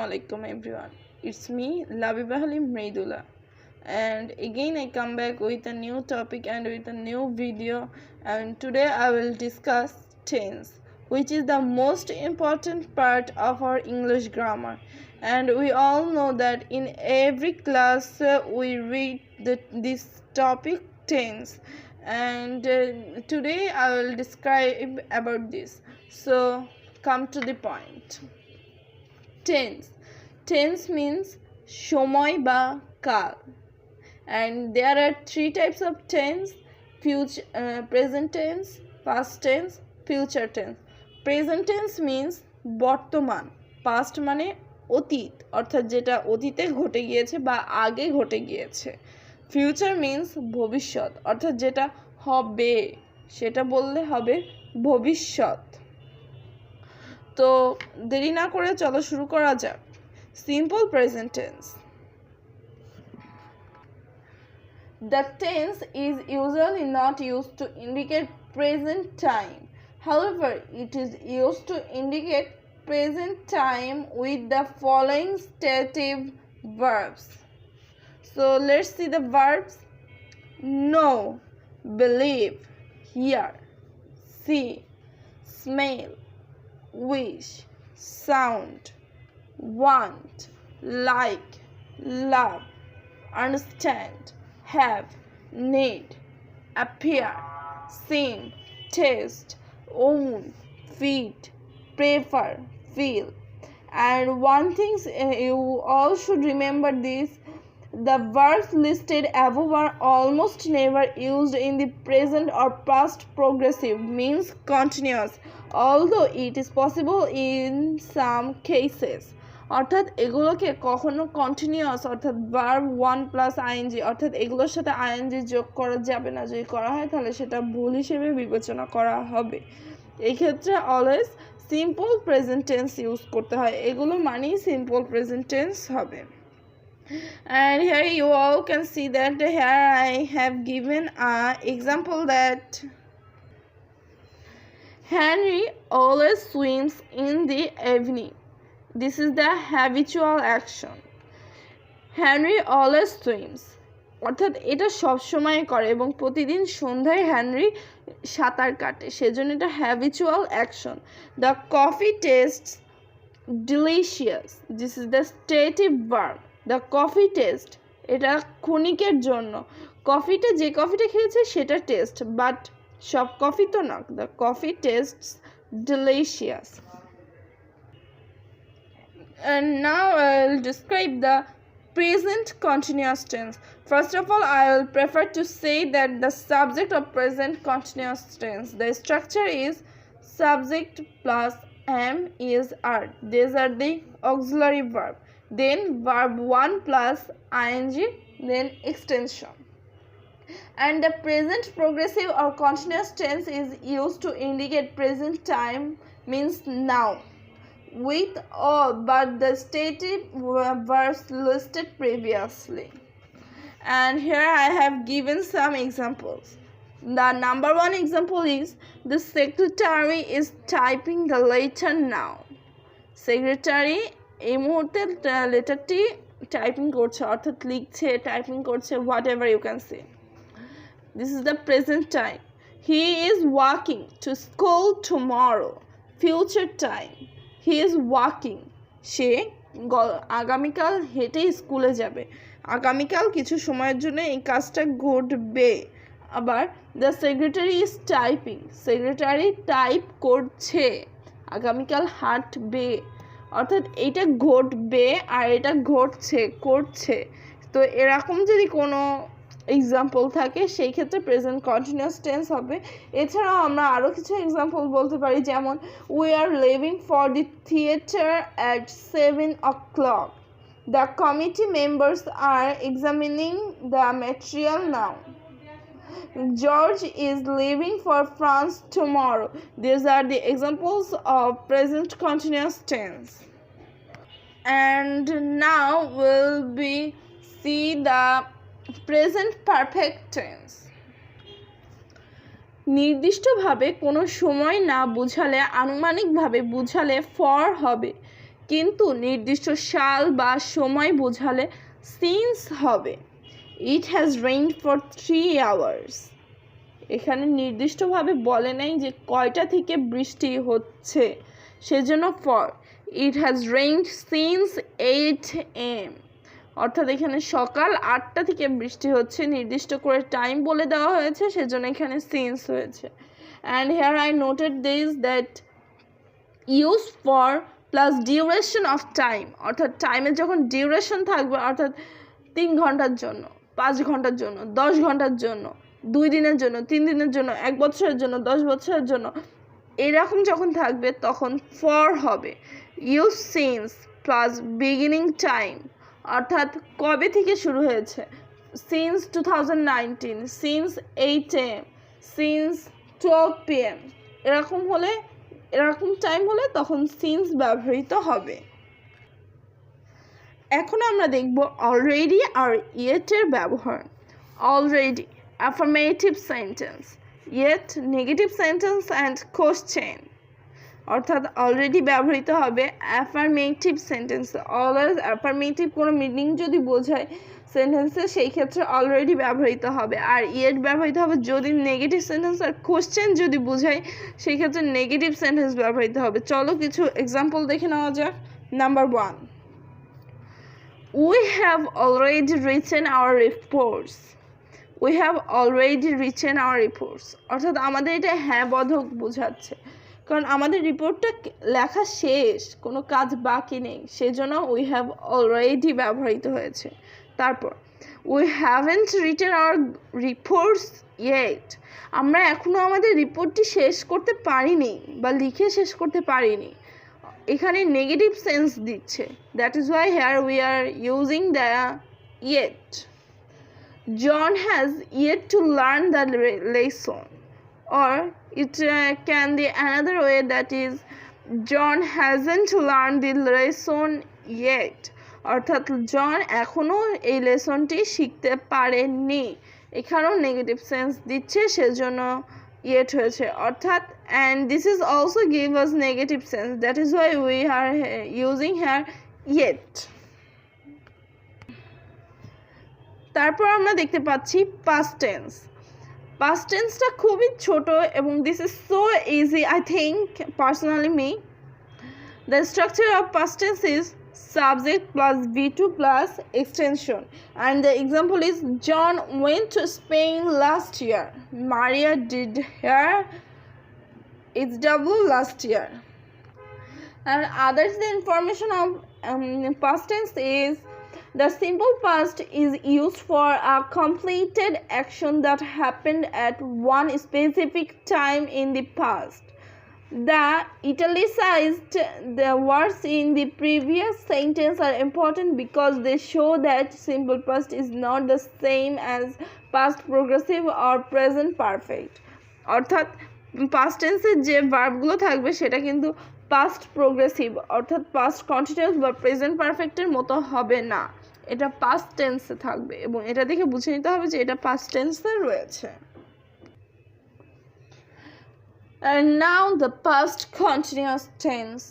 Assalamualaikum everyone. It's me, Labiba Halim Mreidullah. And again I come back with a new topic and with a new video. And today I will discuss tense, which is the most important part of our English grammar. And we all know that in every class we read this topic tense. And today I will describe about this. So come to the point. Tense means সময় বা কাল, and there are three types of tense: present tense, past tense, future tense. Present tense means বর্তমান, past মানে অতীত, অর্থাৎ যেটা অতীতে ঘটে গিয়েছে বা আগে ঘটে গিয়েছে। ফিউচার মিন্স ভবিষ্যৎ, অর্থাৎ যেটা হবে, সেটা বললে হবে ভবিষ্যৎ। তো দেরি না করে চলো শুরু করা যাক। Simple present tense. The tense is usually not used to indicate present time. However, it is used to indicate present time with the following stative verbs. So let's see the verbs. Know, believe, hear, see, smell, wish, sound, want, like, love, understand, have, need, appear, sing, taste, own, feed, prefer, feel. And one thing you all should remember this: the verbs listed above are almost never used in the present or past progressive, means continuous, although it is possible in some cases. অর্থাৎ এগুলোকে কখনো continuous অর্থাৎ verb 1 plus ING অর্থাৎ এগুলোর সাথে ING যোগ করা যাবে না। যদি করা হয় তাহলে সেটা ভুল হিসেবে বিবেচনা করা হবে। এই ক্ষেত্রে always simple present tense use করতে হয়, এগুলো মানেই সিম্পল প্রেজেন্ট টেন্স হবে। And here you all can see that here I have given an example that Henry always swims in the evening. This is the habitual action. Henry always swims, অর্থাৎ এটা সব সময় করে এবং প্রতিদিন সন্ধ্যায় Henry সাঁতার কাটে, সেজন্য এটা habitual action. The coffee tastes delicious, this is the stative verb. The coffee test, এটা ক্ষণিকের জন্য, কফিটা যে কফিটা খেয়েছে সেটা টেস্ট, বাট সব কফি তো না। The coffee tastes delicious. And now I'll describe the present continuous tense. First of all, I will prefer to say that the subject of present continuous tense, the structure is subject plus am is are. These are the auxiliary verb. Then verb 1 plus ing, then extension. And the present progressive or continuous tense is used to indicate present time, means now, with all but the stated verbs listed previously. And here I have given some examples. The number one example is: the secretary is typing the letter now. Secretary এই মুহূর্তে লেটারটি typing করছে, অর্থাৎ লিখছে, typing করছে, whatever you can say. This is the present time. He is walking to school tomorrow, future time. He is walking, সে আগামীকাল হেঁটে স্কুলে যাবে, আগামীকাল কিছু সময়ের জন্য এই কাজটা ঘটবে। আবার the secretary is typing, secretary type করছে, আগামীকাল হাঁটবে, অর্থাৎ এটা ঘটবে আর এটা ঘটছে, করছে। তো এরকম যদি কোনো এক্সাম্পল থাকে সেই ক্ষেত্রে প্রেজেন্ট কন্টিনিউয়াস টেন্স হবে। এছাড়াও আমরা আরও কিছু এক্সাম্পল বলতে পারি, যেমন we are leaving for the theatre at 7 o'clock. The committee members are examining the material now. George is leaving for France tomorrow. These are the examples of present continuous tense. And now we'll see the present perfect tense. নির্দিষ্টভাবে কোনো সময় না বোঝালে আনুমানিকভাবে বোঝালে for হবে, কিন্তু নির্দিষ্ট সাল বা সময় বোঝালে সিন্স হবে। It has rained for 3 hours। এখানে নির্দিষ্টভাবে বলে নাই যে কয়টা থেকে বৃষ্টি হচ্ছে, সেজন্য for. It has rained since 8 AM, অর্থাৎ এখানে সকাল 8টা থেকে বৃষ্টি হচ্ছে, নির্দিষ্ট করে টাইম বলে দেওয়া হয়েছে, সেজন্য এখানে সিন্স হয়েছে। And here I noted this that use for plus duration of time, অর্থাৎ টাইমের যখন ডিউরেশন থাকবে, অর্থাৎ 3 ঘন্টার জন্য, 5 ঘন্টার জন্য, 10 ঘন্টার জন্য, 2 দিনের জন্য, 3 দিনের জন্য, 1 বছরের জন্য, 10 বছরের জন্য, এরকম যখন থাকবে তখন ফর হবে। Use since plus beginning time, অর্থাৎ কবে থেকে শুরু হয়েছে, since 2019, since 8 AM, since 12 PM, এরকম টাইম হলে তখন সিন্স ব্যবহৃত হবে। এখন আমরা দেখব অলরেডি আর ইয়েটের ব্যবহার। Already affirmative sentence, yet negative sentence and question, অর্থাৎ অলরেডি ব্যবহৃত হবে অ্যাফার্মেটিভ সেন্টেন্স। অলওয়েজ অ্যাফার্মেটিভ কোনো মিনিং যদি বোঝায় সেন্টেন্সে, সেই ক্ষেত্রে অলরেডি ব্যবহৃত হবে। আর ইয়েট ব্যবহৃত হবে যদি নেগেটিভ সেন্টেন্স আর কোশ্চেন যদি বোঝায়, সেই ক্ষেত্রে নেগেটিভ সেন্টেন্স ব্যবহৃত হবে। চলো কিছু এক্সাম্পল দেখে নেওয়া যাক। Number 1, we have already written our reports। we have already written our reports, অর্থাৎ আমাদের এটা হ্যাঁ বোধক বোঝাচ্ছে, কারণ আমাদের রিপোর্টটা লেখা শেষ, কোনো কাজ বাকি নেই, সেজন্য we have already ব্যবহৃত হয়েছে। তারপর we haven't written our reports yet, আমরা এখনো আমাদের রিপোর্টটি শেষ করতে পারিনি বা লিখে শেষ করতে পারিনি, এখানে নেগেটিভ সেন্স দিচ্ছে। That is why here we are using the yet. John has yet to learn the lesson, or it can be another way, that is John hasn't learned the lesson yet, অর্থাৎ জন এখনো এই লেসনটি শিখতে পারেনি, এখানেও negative sense দিচ্ছে, সেজন্য yet হয়েছে, অর্থাৎ and this is also give us negative sense, that is why we are using here yet। তারপর আমরা দেখতে পাচ্ছি past tense। past tenseটা খুবই ছোট এবং this is so easy, I think personally me। the structure of past tense is subject plus V2 plus extension, and the example is John went to Spain last year, Maria did her HW last year। and others, the information of past tense is the simple past is used for a completed action that happened at one specific time in the past। the italicized the words in the previous sentence are important because they show that simple past is not the same as past progressive or present perfect, অর্থাৎ past tense এর যে ভার্বগুলো থাকবে সেটা কিন্তু past progressive অর্থাৎ past continuous বা present perfect এর মতো হবে না, এটা past tense এ থাকবে এবং এটা দেখে বুঝে নিতে হবে যে এটা past tense এ রয়েছে। And now the past continuous tense.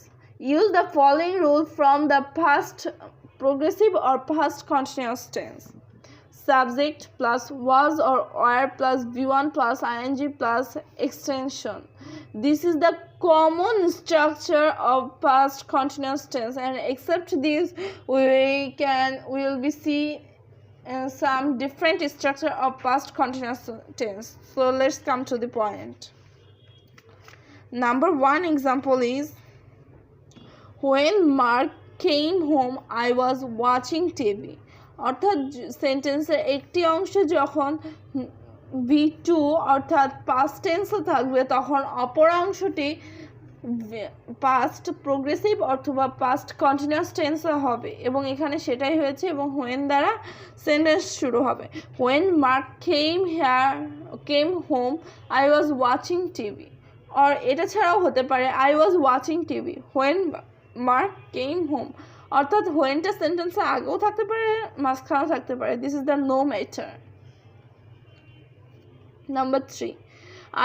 Use the following rule from the past progressive or past continuous tense. Subject plus was or were plus V1 plus ing plus extension. This is the common structure of past continuous tense, and except this we will be see some different structure of past continuous tense. So let's come to the point. Number 1 example is when Mark came home I was watching TV, অর্থাৎ সেন্টেন্সের একটি অংশে যখন V2 অর্থাৎ past tense থাকবে তখন অপর অংশটি past progressive অথবা past continuous tense হবে এবং এখানে সেটাই হয়েছে এবং when দ্বারা সেন্টেন্স শুরু হবে। when Mark came home I was watching TV, or এটা ছাড়াও হতে পারে I was watching TV when Mark came home, অর্থাৎ whenটা সেন্টেন্সে আগেও থাকতে পারে মাঝখানেও থাকতে পারে, this is the no matter। Number 3,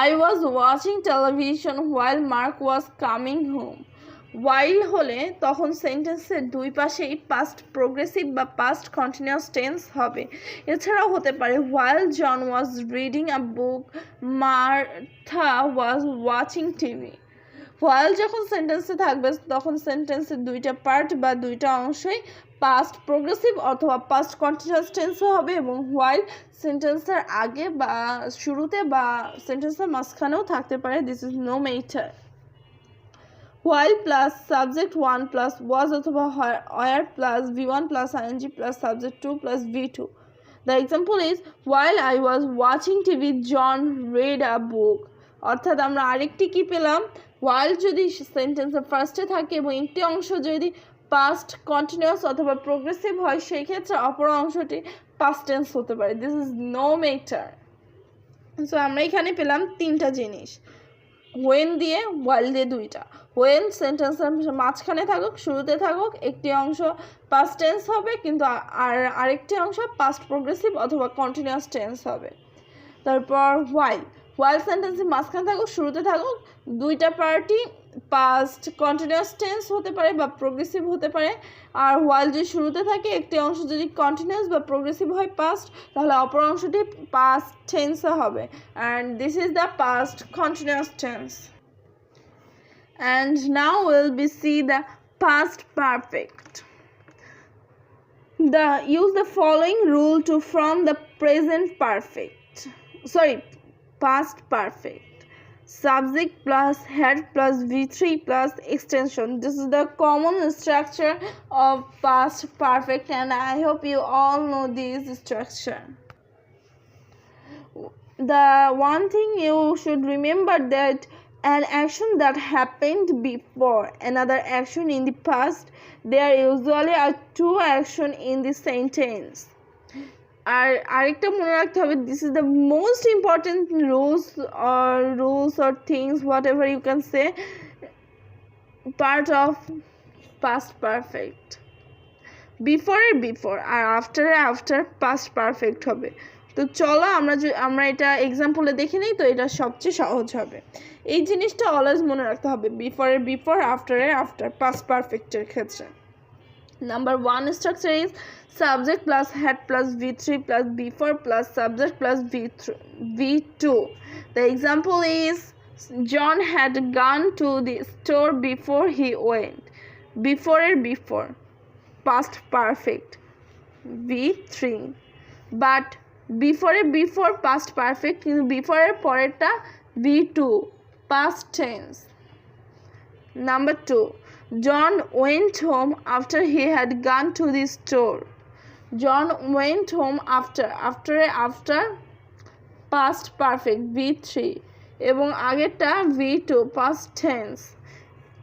I was watching television while Mark was coming home, while হলে তখন সেন্টেন্সের দুই পাশেই পাস্ট প্রোগ্রেসিভ বা পাস্ট কন্টিনিউয়াস টেন্স হবে। এছাড়াও হতে পারে while John was reading a book, Martha was watching TV. while যখন সেন্টেন্সে থাকবে তখন সেন্টেন্সের দুইটা পার্ট বা দুইটা অংশই পাস্ট প্রোগ্রেসিভ অথবা পাস্ট কন্টিনিউয়াস টেন্সও হবে, এবং while সেন্টেন্সের আগে বা শুরুতে বা সেন্টেন্সের মাঝখানেও থাকতে পারে। This is no matter. while plus subject 1 plus was অথবা where plus v1 plus ing plus subject 2 plus v2. The example is while I was watching TV John read a book. অর্থাৎ আমরা আরেকটি কি পেলাম, while যদি সেন্টেন্সের ফার্স্টে থাকে এবং একটি অংশ যদি পাস্ট কন্টিনিউয়াস অথবা প্রোগ্রেসিভ হয় সেই ক্ষেত্রে অপর অংশটি পাস্ট টেন্স হতে পারে। This is no matter. So আমরা এখানে পেলাম তিনটা জিনিস, when দিয়ে while দিয়ে দুইটা। when সেন্টেন্সের মাঝখানে থাকুক শুরুতে থাকুক একটি অংশ পাস্ট টেন্স হবে, কিন্তু আরেকটি অংশ পাস্ট প্রোগ্রেসিভ অথবা কন্টিনিউয়াস টেন্স হবে। তারপর while সেন্টেন্সের মাঝখানে থাকুক শুরুতে থাকুক দুইটা পার্টি পাস্ট কন্টিনিউয়াস টেন্স হতে পারে বা প্রোগ্রেসিভ হতে পারে। আর while যদি শুরুতে থাকে একটি অংশ যদি কন্টিনিউয়াস বা প্রোগ্রেসিভ হয় পাস্ট, তাহলে অপর অংশটি পাস্ট টেন্সে হবে, and this is the past continuous tense. And now we'll be see the past perfect. Use the following rule to form the past perfect. Subject plus had plus v3 plus extension. This is the common structure of past perfect, and I hope you all know this structure. The one thing you should remember that an action that happened before another action in the past, there usually are two action in the sentence. আর আরেকটা মনে রাখতে হবে, this is the most important rules or things, whatever you can say, part of past perfect. before R after past perfect হবে। তো চলো আমরা এটা এক্সাম্পলে দেখে নিই, তো এটা সবচেয়ে সহজ হবে। এই জিনিসটা অলওয়েজ মনে রাখতে হবে, বিফোর আফটার পাস্ট পারফেক্টের ক্ষেত্রে। Number 1 structure is subject plus had plus v3 plus before plus subject plus v2. The example is John had gone to the store before he went. Before past perfect v3, but before past perfect কিন্তু before এর পরেরটা v2 past tense. Number 2, John went home after he had gone to the store. John went home after past perfect v3 এবং আগেরটা v2 past tense,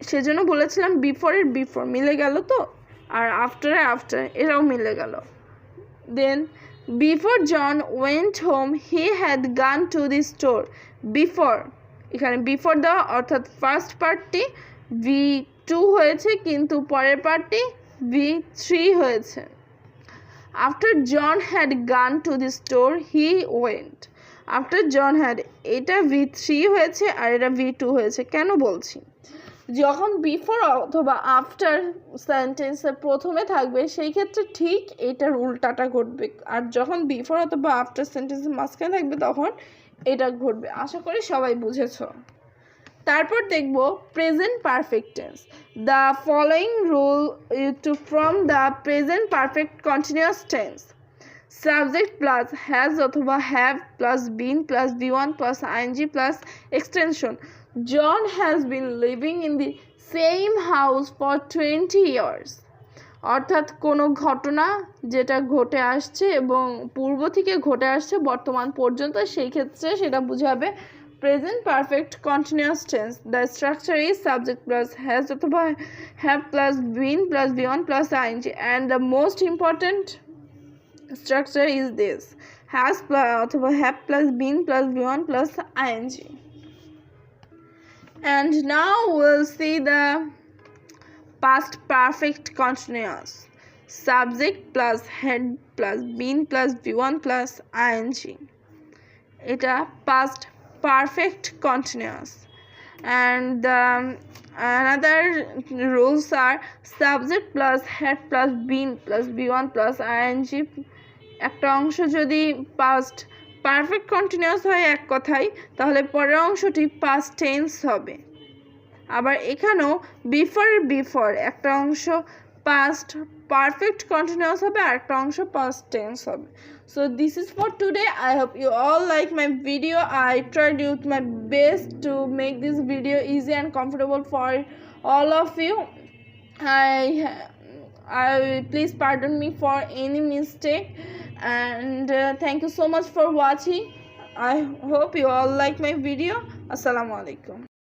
সেজন্য বলেছিলাম before মিলে গেল তো, আর আফটার এটাও মিলে গেল। দেন before John went home he had gone to the store. এখানে বিফোর দেওয়া অর্থাৎ ফার্স্ট পার্টটি v2 হয়েছে কিন্তু পরের পার্টটি v3 হয়েছে। After John had gone to the store he went. After John had, এটা v3 হয়েছে আর এটা v2 হয়েছে। কেন বলছি, যখন বিফোর অথবা আফটার সেন্টেন্সের প্রথমে থাকবে সেই ক্ষেত্রে ঠিক এটার উল্টাটা ঘটবে, আর যখন বিফোর অথবা আফটার সেন্টেন্সের মাঝখানে থাকবে তখন এটা ঘটবে। আশা করি সবাই বুঝেছো। তারপর দেখব present perfect tense. The following rule to from the present perfect continuous tense. Subject plus has অথবা have plus been plus v1 plus ing plus extension. John has been living in the same house for 20 years. অর্থাৎ কোনো ঘটনা যেটা ঘটে আসছে এবং পূর্ব থেকে ঘটে আসছে বর্তমান পর্যন্ত, সেই ক্ষেত্রে সেটা বোঝাবে present perfect continuous tense. The structure is subject plus has অথবা have plus been plus v1 plus ing, and the most important structure is this, has plus অথবা have plus been plus v1 plus ing. And now we'll see the past perfect continuous. Subject plus had plus been plus v1 plus ing, এটা past perfect continuous. and another rules are subject plus had plus been plus be1 plus ing একটা অংশ যদি past perfect continuous হয় এক কথায় তাহলে পরের অংশটি পাস্ট টেন্স হবে আবার এখানেও বিফোর একটা অংশ পাস্ট পারফেক্ট কন্টিনিউয়াস হবে আর একটা অংশ পাস্ট টেন্স হবে so this is for today. I hope you all like my video. I tried with my best to make this video easy and comfortable for all of you. I please pardon me for any mistake and thank you so much for watching. I hope you all like my video. Assalamu alaikum.